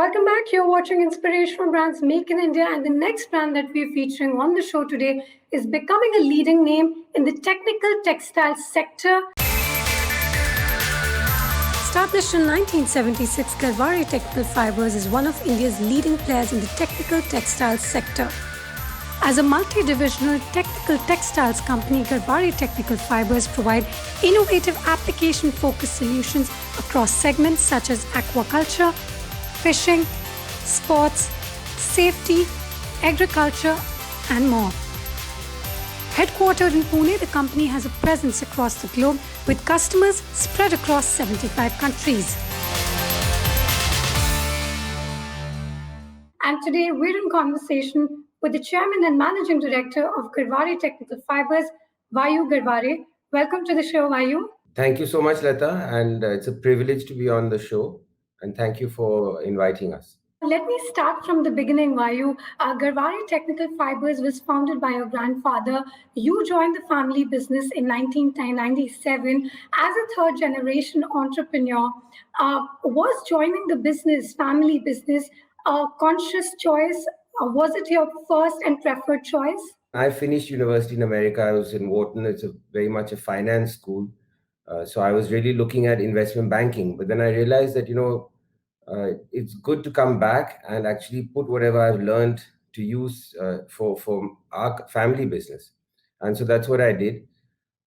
Welcome back. You're watching Inspirational Brands Make in India, and the next brand that we're featuring on the show today is becoming a leading name in the technical textile sector. Established in 1976, Garhwari Technical Fibers is one of India's leading players in the technical textiles sector. As a multi-divisional technical textiles company, Garhwari Technical Fibers provide innovative application-focused solutions across segments such as aquaculture, fishing, sports, safety, agriculture, and more. Headquartered in Pune, the company has a presence across the globe with customers spread across 75 countries. And today we're in conversation with the Chairman and Managing Director of Garhwari Technical Fibers, Vayu Garhware. Welcome to the show, Vayu. Thank you so much, Lata, and it's a privilege to be on the show, and thank you for inviting us. Let me start from the beginning, Vayu. Garhwari Technical Fibers was founded by your grandfather. You joined the family business in 1997 as a third-generation entrepreneur. Was joining the business, family business, a conscious choice? Was it your first and preferred choice? I finished university in America. I was in Wharton. It's very much a finance school. So I was really looking at investment banking. But then I realized that, it's good to come back and actually put whatever I've learned to use for our family business. And so that's what I did.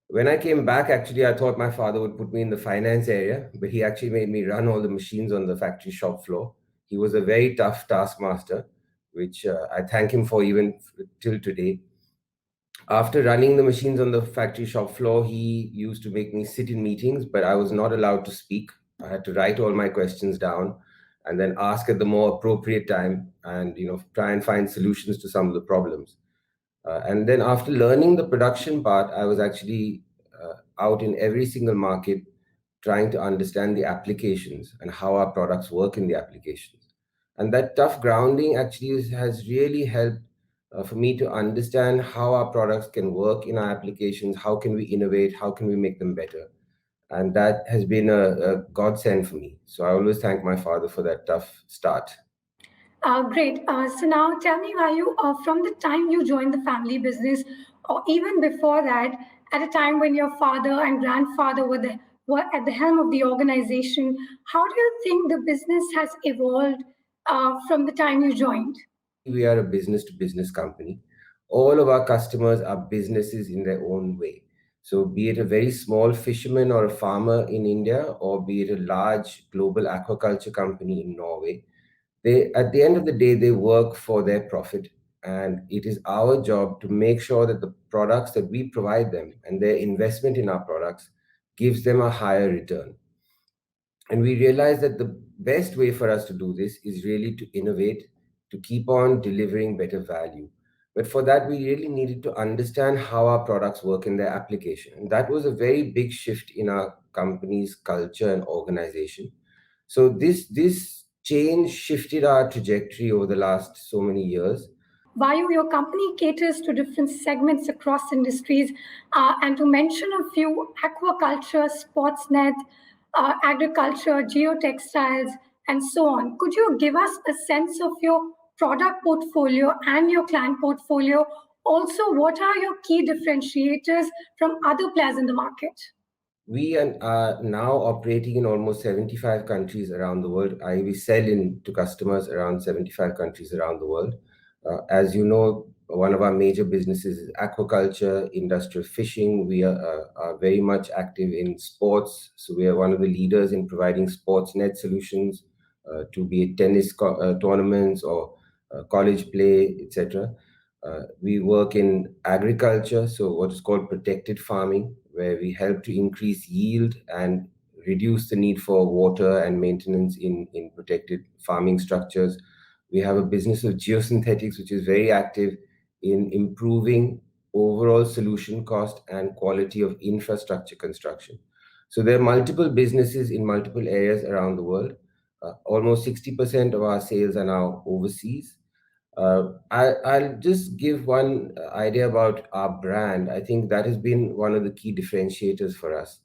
When I came back, actually, I thought my father would put me in the finance area, but he actually made me run all the machines on the factory shop floor. He was a very tough taskmaster, which I thank him for even till today. After running the machines on the factory shop floor, he used to make me sit in meetings, but I was not allowed to speak. I had to write all my questions down and then ask at the more appropriate time and try and find solutions to some of the problems. And then after learning the production part, I was actually out in every single market trying to understand the applications and how our products work in the applications. And that tough grounding actually has really helped for me to understand how our products can work in our applications, how can we innovate, how can we make them better. And that has been a godsend for me. So I always thank my father for that tough start. Great. So now tell me, Vayu, from the time you joined the family business, or even before that, at a time when your father and grandfather were at the helm of the organization, how do you think the business has evolved from the time you joined? We are a business-to-business company. All of our customers are businesses in their own way. So be it a very small fisherman or a farmer in India, or be it a large global aquaculture company in Norway, at the end of the day, they work for their profit. And it is our job to make sure that the products that we provide them and their investment in our products gives them a higher return. And we realize that the best way for us to do this is really to innovate, to keep on delivering better value. But for that, we really needed to understand how our products work in their application. And that was a very big shift in our company's culture and organization. So this change shifted our trajectory over the last so many years. Vayu, your company caters to different segments across industries, and to mention a few: aquaculture, sportsnet, agriculture, geotextiles, and so on. Could you give us a sense of your product portfolio and your client portfolio? Also, what are your key differentiators from other players in the market? We are now operating in almost 75 countries around the world. We sell to customers around 75 countries around the world. As you know, one of our major businesses is aquaculture, industrial fishing. We are very much active in sports. So we are one of the leaders in providing sports net solutions to be it tennis tournaments or college play, etc. We work in agriculture, so what is called protected farming, where we help to increase yield and reduce the need for water and maintenance in protected farming structures. We have a business of geosynthetics, which is very active in improving overall solution cost and quality of infrastructure construction. So there are multiple businesses in multiple areas around the world. Almost 60% of our sales are now overseas. I'll just give one idea about our brand. I think that has been one of the key differentiators for us.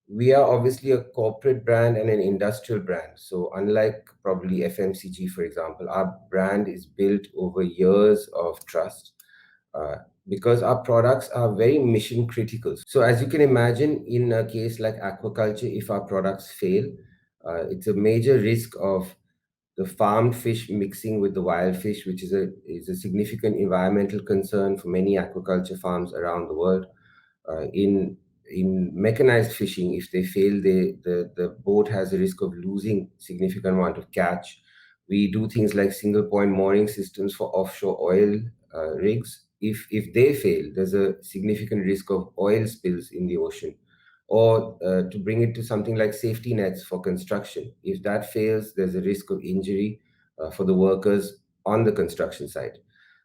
We are obviously a corporate brand and an industrial brand. So unlike probably FMCG, for example, our brand is built over years of trust, uh, because our products are very mission critical. So as you can imagine, in a case like aquaculture, if our products fail, it's a major risk of the farmed fish mixing with the wild fish, which is a significant environmental concern for many aquaculture farms around the world. In mechanized fishing, if they fail, the boat has a risk of losing significant amount of catch. We do things like single point mooring systems for offshore oil rigs. If they fail, there's a significant risk of oil spills in the ocean. Or to bring it to something like safety nets for construction, if that fails, there's a risk of injury for the workers on the construction site.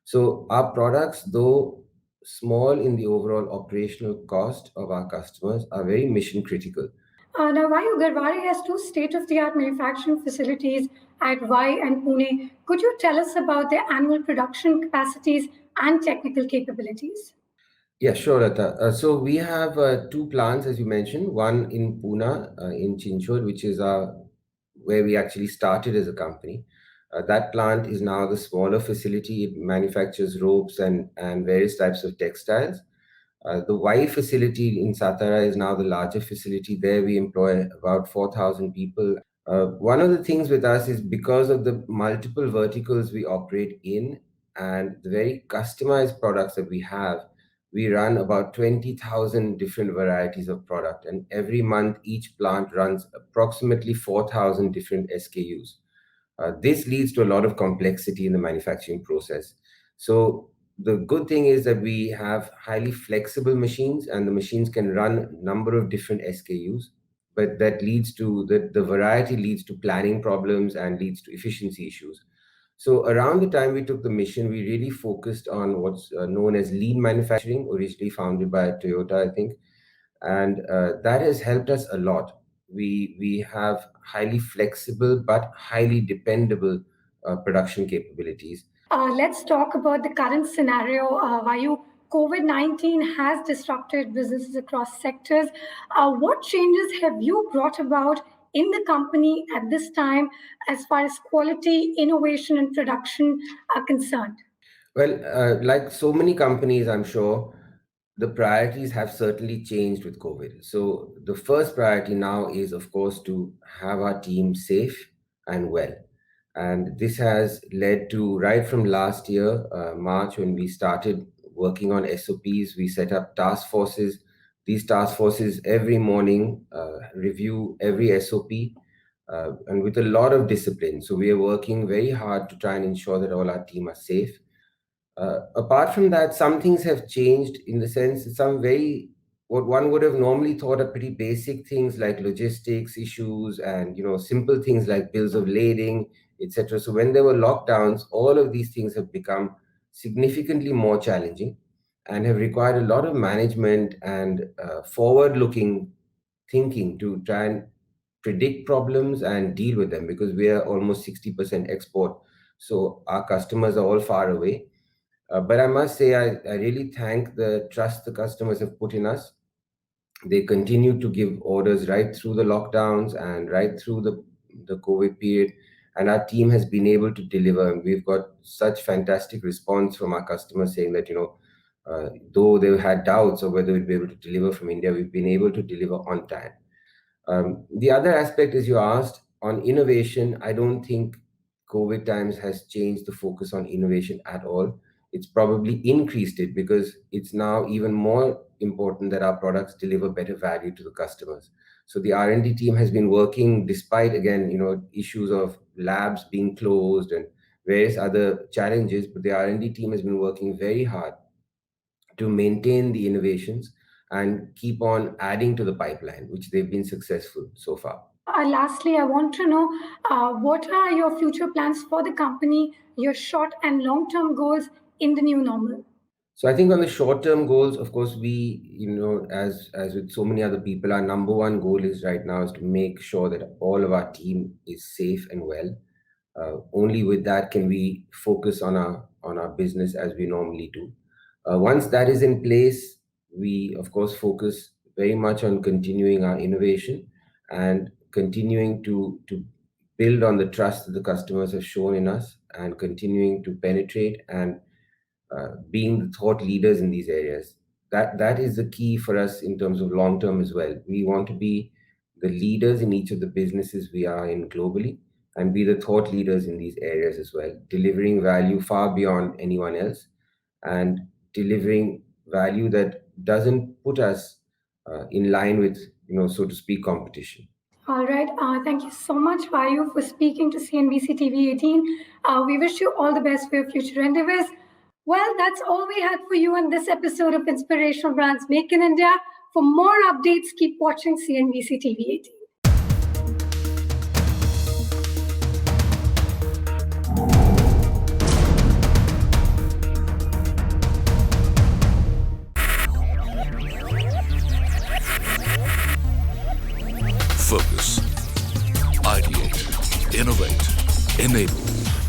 So our products, though small in the overall operational cost of our customers, are very mission critical. Now, Vayu Garware has two state of the art manufacturing facilities at Vai and Pune. Could you tell us about their annual production capacities and technical capabilities? Yeah, sure, Lata. So we have two plants, as you mentioned, one in Pune, in Chinchod, which is where we actually started as a company. That plant is now the smaller facility. It manufactures ropes and various types of textiles. The Y facility in Satara is now the larger facility. There we employ about 4,000 people. One of the things with us is because of the multiple verticals we operate in and the very customized products that we have, we run about 20,000 different varieties of product. And every month, each plant runs approximately 4,000 different SKUs. This leads to a lot of complexity in the manufacturing process. So the good thing is that we have highly flexible machines, and the machines can run a number of different SKUs, but that leads to the variety leads to planning problems and leads to efficiency issues. So around the time we took the mission, we really focused on what's known as lean manufacturing, originally founded by Toyota, I think, and that has helped us a lot. We have highly flexible but highly dependable production capabilities. Let's talk about the current scenario. Vayu, COVID-19 has disrupted businesses across sectors. What changes have you brought about in the company at this time as far as quality, innovation, and production are concerned? Well, like so many companies, I'm sure the priorities have certainly changed with COVID. So the first priority now is, of course, to have our team safe and well. And this has led to, right from last year, March, when we started working on SOPs, we set up task forces. These task forces every morning review every SOP, and with a lot of discipline. So we are working very hard to try and ensure that all our team are safe. Apart from that, some things have changed in the sense that some very what one would have normally thought are pretty basic things like logistics issues and simple things like bills of lading, etc. So when there were lockdowns, all of these things have become significantly more challenging and have required a lot of management and forward-looking thinking to try and predict problems and deal with them, because we are almost 60% export, so our customers are all far away. But I must say, I really thank the trust the customers have put in us. They continue to give orders right through the lockdowns and right through the COVID period. And our team has been able to deliver. And we've got such fantastic response from our customers saying that, though they've had doubts of whether we'd be able to deliver from India, we've been able to deliver on time. The other aspect, as you asked, on innovation, I don't think COVID times has changed the focus on innovation at all. It's probably increased it because it's now even more important that our products deliver better value to the customers. So the R&D team has been working despite, again, issues of labs being closed and various other challenges, but the R&D team has been working very hard to maintain the innovations and keep on adding to the pipeline, which they've been successful so far. Lastly, I want to know what are your future plans for the company, your short and long term goals in the new normal? So I think on the short-term goals, of course, we, as with so many other people, our number one goal is right now is to make sure that all of our team is safe and well. Only with that can we focus on our business as we normally do. Once that is in place, we of course focus very much on continuing our innovation and continuing to build on the trust that the customers have shown in us, and continuing to penetrate and being the thought leaders in these areas. That is the key for us in terms of long term as well. We want to be the leaders in each of the businesses we are in globally, and be the thought leaders in these areas as well, delivering value far beyond anyone else, and delivering value that doesn't put us in line with, so to speak, competition. All right. Thank you so much, Vayu, for speaking to CNBC TV 18. We wish you all the best for your future endeavors. Well, that's all we had for you in this episode of Inspirational Brands Make in India. For more updates, keep watching CNBC TV 18. Focus, ideate, innovate, enable.